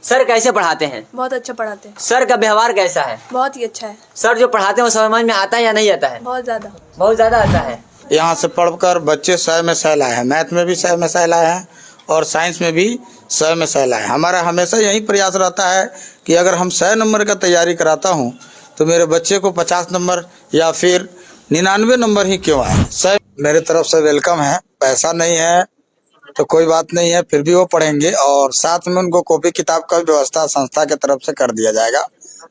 Sir कैसे पढ़ाते हैं? बहुत अच्छा पढ़ाते हैं। सर का व्यवहार कैसा है? बहुत ही अच्छा है। सर जो पढ़ाते हैं वो समझ में आता है या नहीं आता है? बहुत ज़्यादा। बहुत ज़्यादा आता है। यहाँ से पढ़कर बच्चे 100 में 100 लाए हैं, मैथ में भी 100 में 100 लाए हैं और साइंस में भी 100 में 100 लाए हैं। हमारा हमेशा यही प्रयास रहता है कि अगर हम 100 नंबर का तैयारी कराता हूँ तो मेरे बच्चे को 50 नंबर या फिर 99 नंबर ही क्यों आए। सर मेरे तरफ से वेलकम है। पैसा नहीं है तो कोई बात नहीं है, फिर भी वो पढ़ेंगे और साथ में उनको कॉपी किताब का व्यवस्था संस्था के तरफ से कर दिया जाएगा।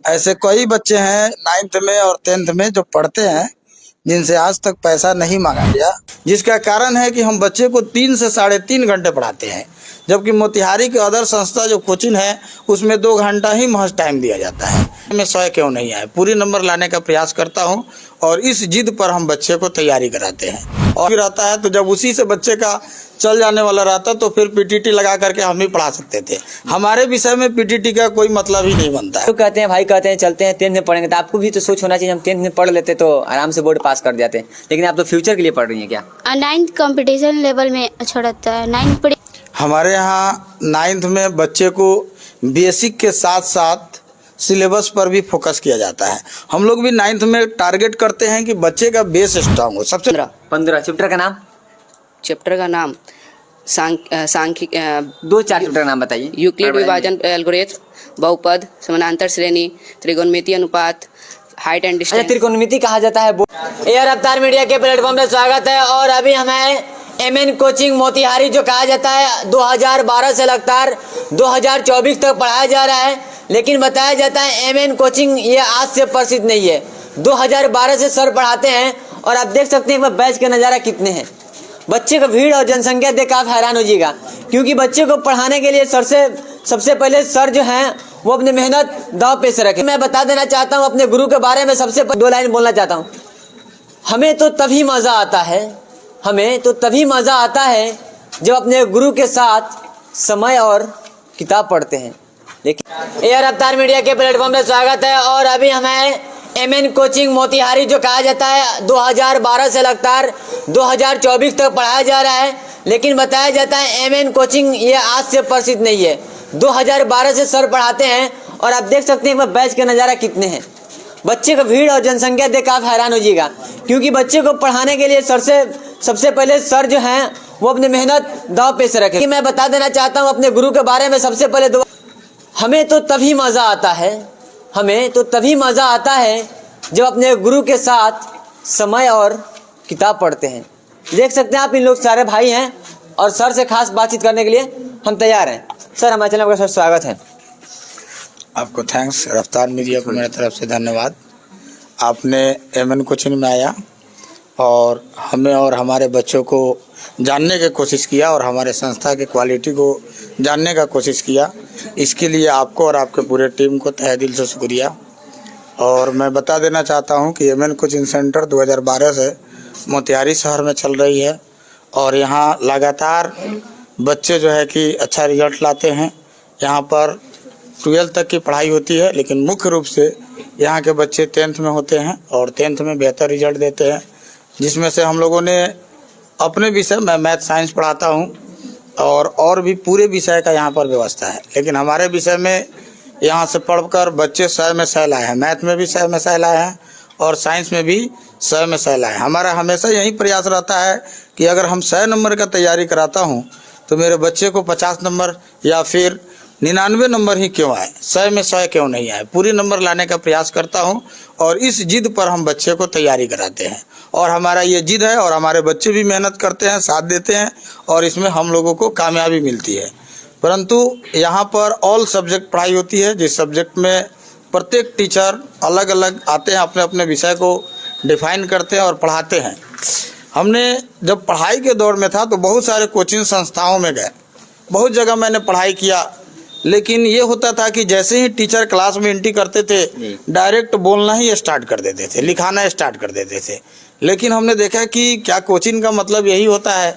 ऐसे कई बच्चे हैं 9th में और 10th में जो पढ़ते हैं जिनसे आज तक पैसा नहीं मांगा गया, जिसका कारण है कि हम बच्चे को 3 से 3.5 घंटे पढ़ाते हैं, जबकि मोतिहारी के अदर संस्था जो कोचिंग है उसमें 2 घंटा ही महज टाइम दिया जाता है। मैं 100 क्यों नहीं आए, पूरी नंबर लाने का प्रयास करता हूं और इस जिद पर हम बच्चे को तैयारी कराते हैं। और रहता है तो जब उसी से बच्चे का चल जाने वाला रहता तो फिर पीटीटी लगा करके हम ही पढ़ा सकते थे। हमारे विषय में पीटीटी का कोई मतलब ही नहीं बनता है। तो कहते हैं भाई, कहते हैं चलते हैं 10th में पढ़ेंगे, तो आपको भी तो सोच होना चाहिए हम 10th में पढ़ लेते तो आराम से बोर्ड पास कर जाते, लेकिन आप तो फ्यूचर के लिए पढ़ रही हैं क्या? 9th कंपटीशन लेवल में अच्छा रहता है। 9th हमारे यहाँ 9th में बच्चे को बेसिक के साथ साथ सिलेबस पर भी फोकस किया जाता है। हम लोग भी 9th में टारगेट करते हैं कि बच्चे का बेस स्ट्रांग हो। सबसे 15 चैप्टर का नाम? चैप्टर का नाम सांख्यिक 2-4 चैप्टर का नाम बताइए। यूक्लिड विभाजन एल्गोरिथम, बहुपद, समानांतर श्रेणी, त्रिकोणमितीय अनुपात, हाइट एंड डिस्टेंस। त्रिकोणमिति कहा जाता है। एयर रफ्तार मीडिया के प्लेटफॉर्म में स्वागत है और अभी हमें एमएन कोचिंग मोतिहारी जो कहा जाता है 2012 से लगातार 2024 तक पढ़ाया जा रहा है, लेकिन बताया जाता है एमएन कोचिंग ये आज से प्रसिद्ध नहीं है। 2012 से सर पढ़ाते हैं और आप देख सकते हैं बैच के नज़ारा कितने हैं। बच्चे का भीड़ और जनसंख्या देख आप हैरान हो जाइएगा, क्योंकि बच्चे को पढ़ाने के लिए सबसे पहले सर जो हैं वो अपनी मेहनत दांव पे से रखें। मैं बता देना चाहता हूँ अपने गुरु के बारे में, सबसे 2 लाइन बोलना चाहता हूँ। हमें तो तभी मज़ा आता है जब अपने गुरु के साथ समय और किताब पढ़ते हैं। लेकिन एयर रफ्तार मीडिया के प्लेटफॉर्म में स्वागत है और अभी हमें एमएन कोचिंग मोतिहारी जो कहा जाता है 2012 से लगातार 2024 तक पढ़ाया जा रहा है, लेकिन बताया जाता है एमएन कोचिंग ये आज से प्रसिद्ध नहीं है। 2012 से सर पढ़ाते हैं और आप देख सकते हैं बैच के नज़ारा कितने हैं। बच्चे का भीड़ और जनसंख्या देख आप हैरान हो जाइएगा, क्योंकि बच्चे को पढ़ाने के लिए सबसे पहले सर जो हैं वो अपनी मेहनत दांव पे से रखें। मैं बता देना चाहता हूँ अपने गुरु के बारे में, सबसे पहले हमें तो तभी मज़ा आता है जब अपने गुरु के साथ समय और किताब पढ़ते हैं। देख सकते हैं आप, इन लोग सारे भाई हैं और सर से खास बातचीत करने के लिए हम तैयार हैं। सर हमारे चैनल का सर स्वागत है। आपको थैंक्स, रफ्तार मीडिया को मेरे तरफ से धन्यवाद। आपने एमएन कोचिंग में आया और हमें और हमारे बच्चों को जानने की कोशिश किया और हमारे संस्था की क्वालिटी को जानने का कोशिश किया। इसके लिए आपको और आपके पूरे टीम को तहे दिल से शुक्रिया। और मैं बता देना चाहता हूं कि एमएन कोचिंग सेंटर 2012 से मोतिहारी शहर में चल रही है और यहाँ लगातार बच्चे जो है कि अच्छा रिजल्ट लाते हैं। यहाँ पर 12th तक की पढ़ाई होती है, लेकिन मुख्य रूप से यहाँ के बच्चे 10th में होते हैं और 10th में बेहतर रिजल्ट देते हैं, जिसमें से हम लोगों ने अपने विषय में मैथ साइंस पढ़ाता हूँ और भी पूरे विषय का यहाँ पर व्यवस्था है। लेकिन हमारे विषय में यहाँ से पढ़कर बच्चे 100 में 100 लाए हैं, मैथ में भी 100 में 100 लाए हैं और साइंस में भी 100 में 100 लाए हैं। हमारा हमेशा यही प्रयास रहता है कि अगर हम 100 नंबर का तैयारी कराता हूँ तो मेरे बच्चे को 50 नंबर या फिर 99 नंबर ही क्यों आए, 100 में 100 क्यों नहीं आए, पूरी नंबर लाने का प्रयास करता हूं और इस जिद पर हम बच्चे को तैयारी कराते हैं। और हमारा ये जिद है और हमारे बच्चे भी मेहनत करते हैं, साथ देते हैं और इसमें हम लोगों को कामयाबी मिलती है। परंतु यहाँ पर ऑल सब्जेक्ट पढ़ाई होती है, जिस सब्जेक्ट में प्रत्येक टीचर अलग अलग आते हैं, अपने अपने विषय को डिफाइन करते हैं और पढ़ाते हैं। हमने जब पढ़ाई के दौर में था तो बहुत सारे कोचिंग संस्थाओं में गए, बहुत जगह मैंने पढ़ाई किया, लेकिन ये होता था कि जैसे ही टीचर क्लास में एंट्री करते थे डायरेक्ट बोलना ही स्टार्ट कर देते थे, लिखाना स्टार्ट कर देते थे। लेकिन हमने देखा कि क्या कोचिंग का मतलब यही होता है,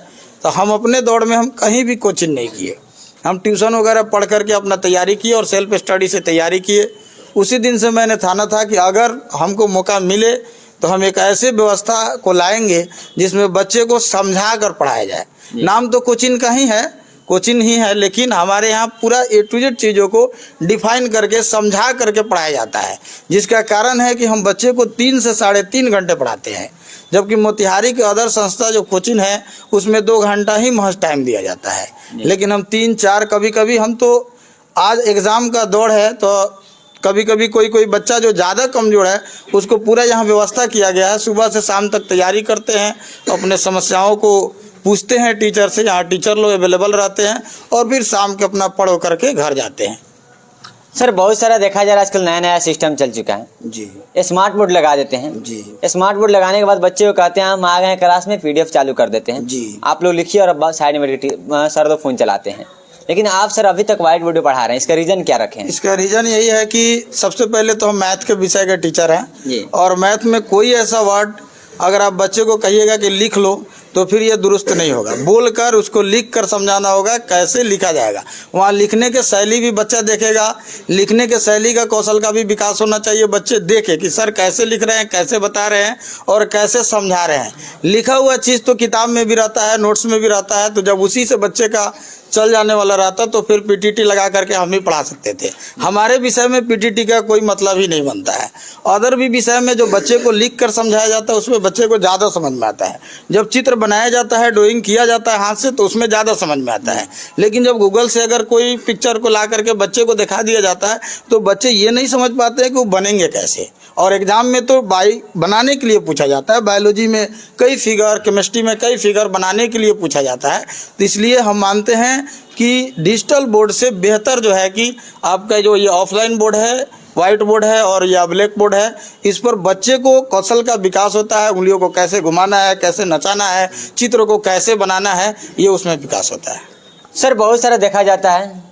तो हम अपने दौर में हम कहीं भी कोचिंग नहीं किए, हम ट्यूशन वगैरह पढ़ करके अपना तैयारी किए और सेल्फ स्टडी से तैयारी किए। उसी दिन से मैंने ठाना था कि अगर हमको मौका मिले तो हम एक ऐसे व्यवस्था को लाएंगे जिसमें बच्चे को समझा कर पढ़ाया जाए। नाम तो कोचिंग का ही है, कोचिंग ही है, लेकिन हमारे यहाँ पूरा A to Z चीज़ों को डिफाइन करके समझा करके पढ़ाया जाता है, जिसका कारण है कि हम बच्चे को 3 से 3.5 घंटे पढ़ाते हैं, जबकि मोतिहारी के अदर संस्था जो कोचिंग है उसमें 2 घंटा ही महज टाइम दिया जाता है, लेकिन हम 3-4 कभी कभी हम तो आज एग्ज़ाम का दौर है तो कभी कभी कोई बच्चा जो ज़्यादा कमज़ोर है उसको पूरा यहाँ व्यवस्था किया गया है, सुबह से शाम तक तैयारी करते हैं, अपने समस्याओं को पूछते हैं टीचर से, यहाँ टीचर लोग अवेलेबल रहते हैं और फिर शाम के अपना पढ़ो करके घर जाते हैं। सर बहुत सारा देखा जा रहा है आजकल नया नया सिस्टम चल चुका है जी स्मार्ट बोर्ड लगा देते हैं जी स्मार्ट बोर्ड लगाने के बाद बच्चे को कहते हैं हम आ गए हैं क्लास में PDF चालू कर देते हैं जी। आप लोग लिखिए और अब साइड में सर तो फ़ोन चलाते हैं, लेकिन आप सर अभी तक व्हाइट बोर्ड पे पढ़ा रहे हैं, इसका रीज़न क्या रखें? इसका रीज़न यही है कि सबसे पहले तो हम मैथ के विषय के टीचर जी। हैं और मैथ में कोई ऐसा वर्ड अगर आप बच्चे को कहिएगा कि लिख लो तो फिर ये दुरुस्त नहीं होगा, बोलकर उसको लिख कर समझाना होगा कैसे लिखा जाएगा। वहाँ लिखने के शैली भी बच्चा देखेगा, लिखने के शैली का कौशल का भी विकास होना चाहिए, बच्चे देखें कि सर कैसे लिख रहे हैं, कैसे बता रहे हैं और कैसे समझा रहे हैं। लिखा हुआ चीज़ तो किताब में भी रहता है, नोट्स में भी रहता है, तो जब उसी से बच्चे का चल जाने वाला रहता तो फिर PTT लगा करके हम ही पढ़ा सकते थे। हमारे विषय में PTT का कोई मतलब ही नहीं बनता है। अदर भी विषय में जो बच्चे को लिख कर समझाया जाता है उसमें बच्चे को ज़्यादा समझ में आता है। जब चित्र बनाया जाता है, ड्राइंग किया जाता है हाथ से, तो उसमें ज़्यादा समझ में आता है, लेकिन जब गूगल से अगर कोई पिक्चर को ला करके बच्चे को दिखा दिया जाता है तो बच्चे ये नहीं समझ पाते हैं कि वो बनेंगे कैसे। और एग्ज़ाम में तो बनाने के लिए पूछा जाता है, बायोलॉजी में कई फिगर, केमिस्ट्री में कई फिगर बनाने के लिए पूछा जाता है। तो इसलिए हम मानते हैं कि डिजिटल बोर्ड से बेहतर जो है कि आपका जो ये ऑफलाइन बोर्ड है, वाइट बोर्ड है और या ब्लैक बोर्ड है, इस पर बच्चे को कौशल का विकास होता है, उंगलियों को कैसे घुमाना है, कैसे नचाना है, चित्र को कैसे बनाना है, ये उसमें विकास होता है। सर बहुत सारा देखा जाता है,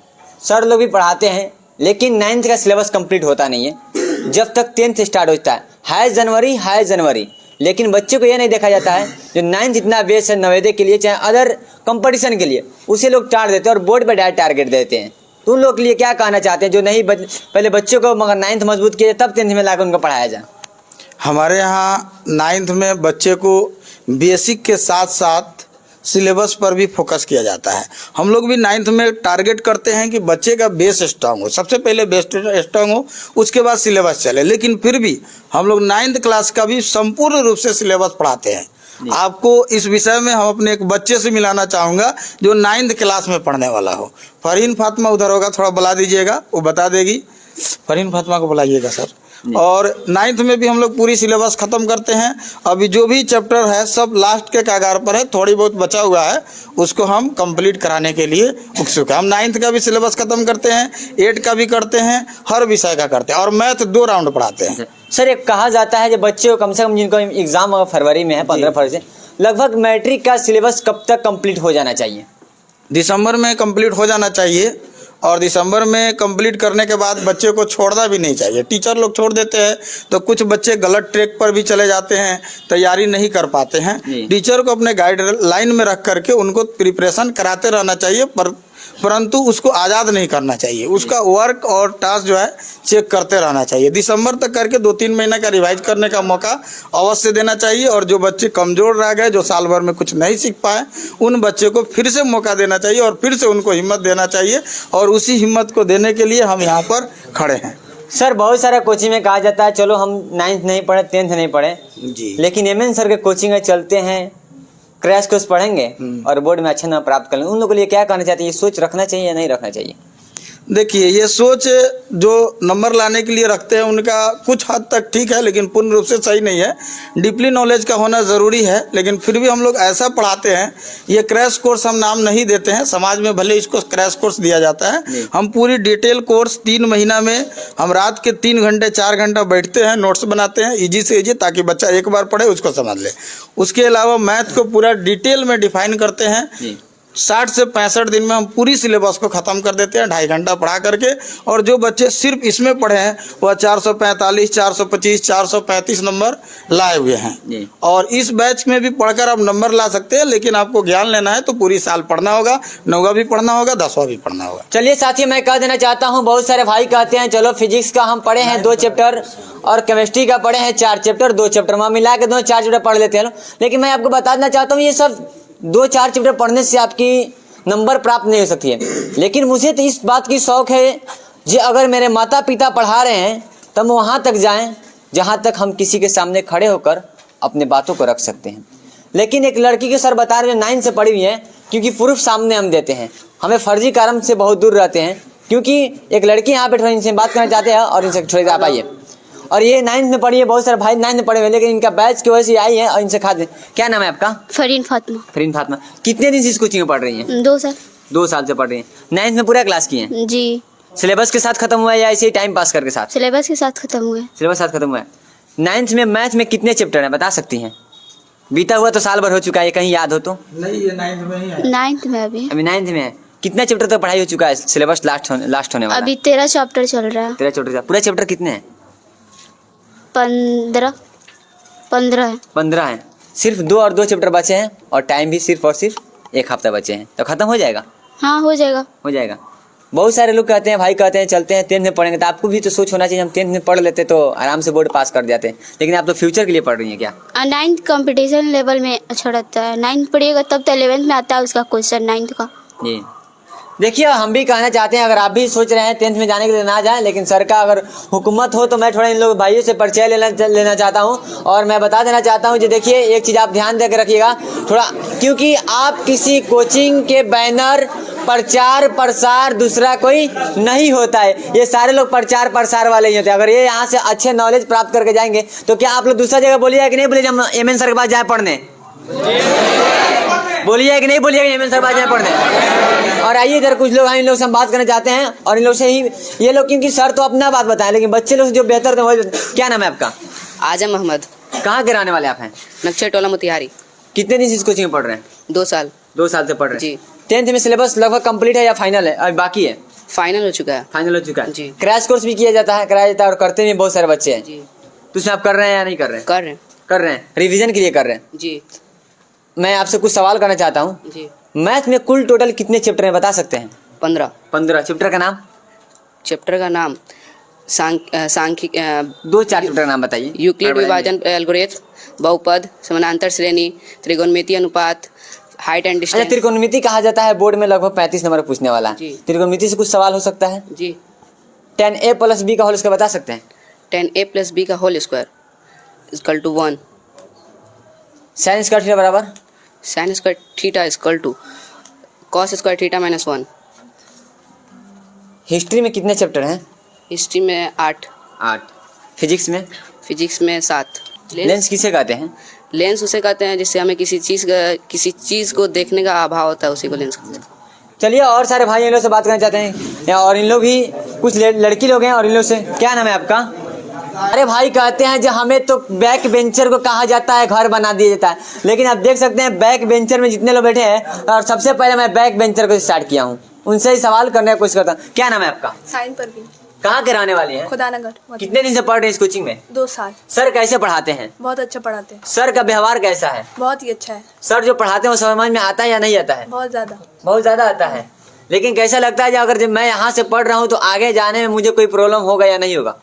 सर लोग भी पढ़ाते हैं लेकिन 9th का सिलेबस कंप्लीट होता नहीं है जब तक 10th स्टार्ट होता है जनवरी, लेकिन बच्चे को ये नहीं देखा जाता है जो 9th इतना बेस है नवोदय के लिए चाहे अदर कंपटीशन के लिए, उसे लोग टार देते हैं और बोर्ड पर डायरेक्ट टारगेट देते हैं। तो उन लोग के लिए क्या कहना चाहते हैं जो नहीं पहले बच्चों को मगर 9th मजबूत किया तब 10th में लाकर उनको पढ़ाया जाए? हमारे यहाँ 9th में बच्चे को बेसिक के साथ साथ सिलेबस पर भी फोकस किया जाता है। हम लोग भी 9th में टारगेट करते हैं कि बच्चे का बेस स्ट्रांग हो, सबसे पहले बेस स्ट्रांग हो, उसके बाद सिलेबस चले, लेकिन फिर भी हम लोग 9th क्लास का भी संपूर्ण रूप से सिलेबस पढ़ाते हैं। आपको इस विषय में हम अपने एक बच्चे से मिलाना चाहूँगा जो 9th क्लास में पढ़ने वाला हो। फरहीन फातिमा उधर होगा, थोड़ा बुला दीजिएगा, वो बता देगी। फरहीन फातिमा को बुलाइएगा सर। और 9th में भी हम लोग पूरी सिलेबस ख़त्म करते हैं। अभी जो भी चैप्टर है सब लास्ट के कगार पर है, थोड़ी बहुत बचा हुआ है, उसको हम कंप्लीट कराने के लिए उत्सुक है। हम 9th का भी सिलेबस ख़त्म करते हैं, 8 का भी करते हैं, हर विषय का करते हैं और मैथ 2 राउंड पढ़ाते हैं। सर एक कहा जाता है जो बच्चे को कम से कम जिनको एग्ज़ाम फरवरी में है 15 फरवरी से, लगभग मैट्रिक का सिलेबस कब तक कंप्लीट हो जाना चाहिए? दिसंबर में कंप्लीट हो जाना चाहिए और दिसंबर में कंप्लीट करने के बाद बच्चे को छोड़ना भी नहीं चाहिए। टीचर लोग छोड़ देते हैं तो कुछ बच्चे गलत ट्रैक पर भी चले जाते हैं, तैयारी नहीं कर पाते हैं। टीचर को अपने गाइडलाइन में रख करके उनको प्रिपरेशन कराते रहना चाहिए, परंतु उसको आज़ाद नहीं करना चाहिए। उसका वर्क और टास्क जो है चेक करते रहना चाहिए। दिसंबर तक करके 2-3 महीने का रिवाइज करने का मौका अवश्य देना चाहिए और जो बच्चे कमज़ोर रह गए, जो साल भर में कुछ नहीं सीख पाए, उन बच्चे को फिर से मौका देना चाहिए और फिर से उनको हिम्मत देना चाहिए और उसी हिम्मत को देने के लिए हम यहाँ पर खड़े हैं। सर बहुत सारा कोचिंग में कहा जाता है चलो हम 9th नहीं पढ़े, 10th नहीं पढ़े जी, लेकिन MN सर के कोचिंग में चलते हैं, क्रैश कोर्स पढ़ेंगे और बोर्ड में अच्छा नाम प्राप्त कर लेंगे। उन लोगों के लिए क्या कहना चाहते हैं, ये सोच रखना चाहिए या नहीं रखना चाहिए? देखिए ये सोच जो नंबर लाने के लिए रखते हैं उनका कुछ हद तक ठीक है, लेकिन पूर्ण रूप से सही नहीं है। डीपली नॉलेज का होना ज़रूरी है, लेकिन फिर भी हम लोग ऐसा पढ़ाते हैं, ये क्रैश कोर्स हम नाम नहीं देते हैं, समाज में भले इसको क्रैश कोर्स दिया जाता है। हम पूरी डिटेल कोर्स 3 महीना में हम रात के 3 घंटे 4 घंटा बैठते हैं, नोट्स बनाते हैं ईजी से ईजी, ताकि बच्चा एक बार पढ़े उसको समझ ले। उसके अलावा मैथ को पूरा डिटेल में डिफाइन करते हैं। 60 से 65 दिन में हम पूरी सिलेबस को ख़त्म कर देते हैं 2.5 घंटा पढ़ा करके। और जो बच्चे सिर्फ इसमें पढ़े हैं वह 445, 425, 435 नंबर लाए हुए हैं। और इस बैच में भी पढ़कर आप नंबर ला सकते हैं, लेकिन आपको ज्ञान लेना है तो पूरी साल पढ़ना होगा, 9वां भी पढ़ना होगा, 10वां भी पढ़ना होगा। चलिए साथी, मैं कह देना चाहता हूँ, बहुत सारे भाई कहते हैं चलो फिजिक्स का हम पढ़े हैं 2 चैप्टर और केमिस्ट्री का पढ़े हैं 4 चैप्टर, 2 चैप्टर में मिला के 2-4 चैप्टर पढ़ लेते हैं। लेकिन मैं आपको बता देना चाहता हूँ ये सब 2-4 चैप्टर पढ़ने से आपकी नंबर प्राप्त नहीं हो सकती है। लेकिन मुझे तो इस बात की शौक है जी, अगर मेरे माता पिता पढ़ा रहे हैं तब वहाँ तक जाएं जहाँ तक हम किसी के सामने खड़े होकर अपने बातों को रख सकते हैं। लेकिन एक लड़की के सर बता रहे हैं 9 से पढ़ी हुई है, क्योंकि प्रूफ सामने हम देते हैं, हमें फर्जी कारण से बहुत दूर रहते हैं। क्योंकि एक लड़की यहाँ पे थोड़ी इनसे बात करना चाहते हैं और इनसे थोड़ी आप आइए। और ये 9th में पढ़ी है, बहुत सारे भाई 9th में पढ़े हुए, लेकिन इनका बैच की वजह से आई है और इनसे खाते। क्या नाम है आपका? फरीन फातिमा। फरीन फातिमा। कितने दिन से इस कोचिंग में पढ़ रही हैं? 2 साल। 2 साल से पढ़ रही हैं। 9th में पूरा क्लास की हैं? जी। सिलेबस के साथ खत्म हुआ है या ऐसे ही टाइम पास करके साथ? सिलेबस के साथ खत्म हुए। सिलेबस साथ खत्म हुआ है। 9th में मैथ में कितने चैप्टर हैं बता सकती हैं? बीता हुआ तो साल भर हो चुका है, कहीं याद हो तो? नहीं, ये 9th में ही है। 9th में अभी 9th में है। कितने चैप्टर तक पढ़ाई हो चुका है? सिलेबस लास्ट होने वाला अभी 13 चैप्टर चल रहा है। 13 चैप्टर। पूरा चैप्टर कितने हैं? 15 है। 15 हैं। सिर्फ 2 और 2 चैप्टर बचे हैं और टाइम भी सिर्फ और सिर्फ 1 हफ्ता बचे हैं, तो खत्म हो जाएगा। हाँ हो जाएगा। हो जाएगा। बहुत सारे लोग कहते हैं, भाई कहते हैं चलते हैं 10th में पढ़ेंगे, तो आपको भी तो सोच होना चाहिए हम 10th में पढ़ लेते तो आराम से बोर्ड पास कर जाते हैं। लेकिन आप तो फ्यूचर के लिए पढ़ रही हैं क्या? 9th कंपटीशन लेवल में अच्छा रहता है। 9th पढ़िएगा तब तो 11th में आता है उसका क्वेश्चन 9th का। जी देखिए, हम भी कहना चाहते हैं, अगर आप भी सोच रहे हैं 10th में जाने के लिए ना जाएं, लेकिन सर का अगर हुकूमत हो तो मैं थोड़ा इन लोग भाइयों से परिचय लेना चाहता हूं। और मैं बता देना चाहता हूं जी, देखिए एक चीज़ आप ध्यान दे के रखिएगा थोड़ा, क्योंकि आप किसी कोचिंग के बैनर प्रचार प्रसार दूसरा कोई नहीं होता है, ये सारे लोग प्रचार प्रसार वाले ही होते हैं। अगर ये यहाँ से अच्छे नॉलेज प्राप्त करके जाएंगे तो क्या आप लोग दूसरा जगह बोलिए कि नहीं बोलिए हम एमएन सर के पास जाए पढ़ने? बोलिए कि नहीं बोलिए एमएन सर के पास जाए पढ़ने? और आइए इधर कुछ लोग हैं, इन लोग से हम बात करना चाहते हैं और इन लोग से ही ये लोग, क्योंकि सर तो अपना बात बताएं लेकिन बच्चे लोग जो बेहतर थे। क्या नाम है आपका? आजम अहमद। कहाँ के रहने वाले आप हैं? नक्शे टोला मोतिहारी। कितने दिन से इस कोचिंग में पढ़ रहे हैं? 2 साल। 2 साल से पढ़ रहे हैं जी। 10th में सिलेबस लगभग कंप्लीट है या फाइनल है? अभी बाकी है? फाइनल हो चुका है। फाइनल हो चुका है जी। क्रैश कोर्स भी कराया जाता है और करते भी बहुत सारे बच्चे हैं। जी। तो उसमें आप कर रहे हैं या नहीं कर रहे हैं? कर रहे हैं। कर रहे हैं, रिवीजन के लिए कर रहे हैं। जी। मैं आपसे कुछ सवाल करना चाहता हूँ। जी। मैथ में कुल टोटल कितने चैप्टर हैं बता सकते हैं? 15। 15 चैप्टर का नाम? चैप्टर का नाम सांख्यिक 2-4 चैप्टर का नाम बताइए। यूक्लिड विभाजन एल्गोरिथम, बहुपद, समानांतर श्रेणी, त्रिकोणमिति अनुपात, हाइट एंड अच्छा, डिस्टेंस। त्रिकोणमिति कहा जाता है, बोर्ड में लगभग 35 नंबर पूछने वाला है। जी। त्रिकोणमिति से कुछ सवाल हो सकता है? जी। 10a + b का होल स्क्वायर बता सकते हैं? 10a + b का whole square equal to 1। Sine square theta बराबर? Sine square theta equal to cos square theta -1। History में कितने चैप्टर हैं? हिस्ट्री में 8। 8। फिजिक्स में? फिजिक्स में 7। लेंस किसे कहते हैं? लेंस उसे कहते हैं जिससे हमें किसी चीज़ को देखने का अभाव होता है, उसी को लेंस कहते हैं। चलिए और सारे भाई इन लोग से बात करना चाहते हैं, और इन लोग भी कुछ लड़की लोग हैं और इन लोग से। क्या नाम है आपका? अरे भाई कहते हैं जो हमें तो बैक बेंचर को कहा जाता है, घर बना दिया जाता है, लेकिन आप देख सकते हैं बैक बेंचर में जितने लोग बैठे हैं, और सबसे पहले मैं बैक बेंचर को स्टार्ट किया हूँ, उनसे ही सवाल करने की कोशिश करता हूँ। क्या नाम है आपका? साइन परवीन। कहाँ के रहने वाले हैं? खुदानगर। कितने दिन से पढ़ रहे हैं इस कोचिंग में? 2 साल। सर कैसे पढ़ाते हैं? बहुत अच्छा पढ़ाते हैं। सर का व्यवहार कैसा है? बहुत ही अच्छा है। सर जो पढ़ाते हैं वो समझ में आता है या नहीं आता है? बहुत ज़्यादा। बहुत ज़्यादा आता है। लेकिन कैसा लगता है कि अगर जब मैं यहाँ से पढ़ रहा हूँ तो आगे जाने में मुझे कोई प्रॉब्लम होगा या नहीं होगा?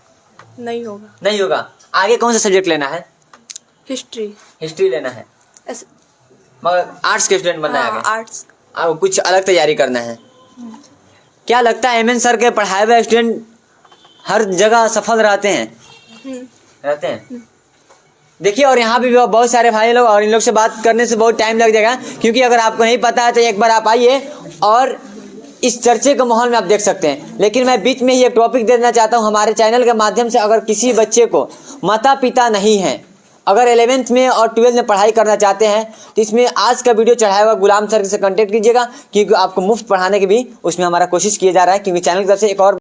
नहीं होगा। नहीं होगा। आगे कौन सा सब्जेक्ट लेना है? हिस्ट्री। हिस्ट्री लेना है, मगर आर्ट्स के स्टूडेंट बनना है आगे? आर्ट्स। अब कुछ अलग तैयारी करना है। क्या लगता है एमएन सर के पढ़ाए हुए स्टूडेंट हर जगह सफल रहते हैं? रहते हैं। देखिए और यहाँ भी बहुत सारे भाई लोग, और इन लोग से बात करने से बहुत टाइम लग जाएगा, क्योंकि अगर आपको नहीं पता है तो एक बार आप आइए और इस चर्चे के माहौल में आप देख सकते हैं। लेकिन मैं बीच में ही एक टॉपिक दे देना चाहता हूँ हमारे चैनल के माध्यम से। अगर किसी बच्चे को माता पिता नहीं हैं, अगर 11th में और 12th में पढ़ाई करना चाहते हैं, तो इसमें आज का वीडियो चढ़ाया हुआ गुलाम सर से कांटेक्ट कीजिएगा, क्योंकि आपको मुफ्त पढ़ाने की भी उसमें हमारा कोशिश किया जा रहा है, क्योंकि चैनल की तरफ से एक और